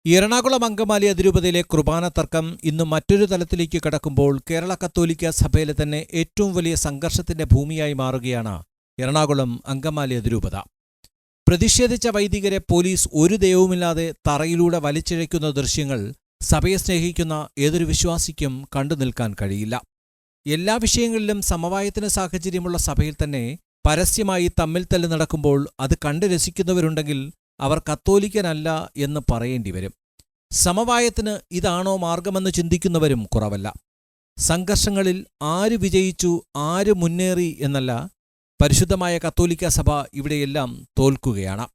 എറണാകുളം അങ്കമാലി അതിരൂപതയിലെ കുർബാന തർക്കം ഇന്ന് മറ്റൊരു തലത്തിലേക്ക് കടക്കുമ്പോൾ കേരള കത്തോലിക്ക സഭയിലെ തന്നെ ഏറ്റവും വലിയ സംഘർഷത്തിന്റെ ഭൂമിയായി മാറുകയാണ് എറണാകുളം അങ്കമാലി അതിരൂപത. പ്രതിഷേധിച്ച വൈദികരെ പോലീസ് ഒരു ദയവുമില്ലാതെ തറയിലൂടെ വലിച്ചിഴയ്ക്കുന്ന ദൃശ്യങ്ങൾ സഭയെ സ്നേഹിക്കുന്ന ഏതൊരു വിശ്വാസിക്കും കണ്ടു നിൽക്കാൻ കഴിയില്ല. എല്ലാ വിഷയങ്ങളിലും സമവായത്തിന് സാഹചര്യമുള്ള സഭയിൽ തന്നെ പരസ്യമായി തമ്മിൽ തല്ല് നടക്കുമ്പോൾ അത് കണ്ടു രസിക്കുന്നവരുണ്ടെങ്കിൽ അവർ കത്തോലിക്കനല്ല എന്ന് പറയേണ്ടി വരും. സമവായത്തിന് ഇതാണോ മാർഗമെന്ന് ചിന്തിക്കുന്നവരും കുറവല്ല. സംഘർഷങ്ങളിൽ ആര് വിജയിച്ചു, ആര് മുന്നേറി എന്നല്ല, പരിശുദ്ധമായ കത്തോലിക്ക സഭ ഇവിടെയെല്ലാം തോൽക്കുകയാണ്.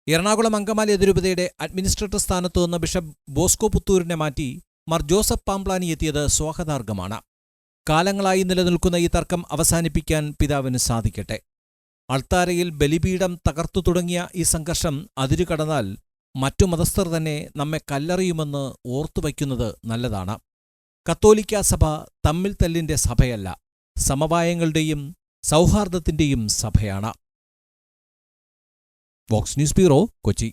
എറണാകുളം അങ്കമാലി അതിരൂപതയുടെ അഡ്മിനിസ്ട്രേറ്റർ സ്ഥാനത്തു നിന്ന് ബിഷപ്പ് ബോസ്കോ പുത്തൂരിനെ മാറ്റി മാർ ജോസഫ് പാംപ്ലാനി എത്തിയത് സ്വാഗതാർഹമാണ്. കാലങ്ങളായി നിലനിൽക്കുന്ന ഈ തർക്കം അവസാനിപ്പിക്കാൻ പിതാവിന് സാധിക്കട്ടെ. അൾത്താരയിൽ ബലിപീഠം തകർത്തു തുടങ്ങിയ ഈ സംഘർഷം അതിരുകടന്നാൽ മറ്റു മതസ്ഥർ തന്നെ നമ്മെ കല്ലെറിയുമെന്ന് ഓർത്തുവയ്ക്കുന്നത് നല്ലതാണ്. കത്തോലിക്ക സഭ തമ്മിൽ തല്ലിന്റെ സഭയല്ല, സമവായങ്ങളുടെയും സൗഹാർദ്ദത്തിന്റെയും സഭയാണ്. Vox news bureau, Kochi.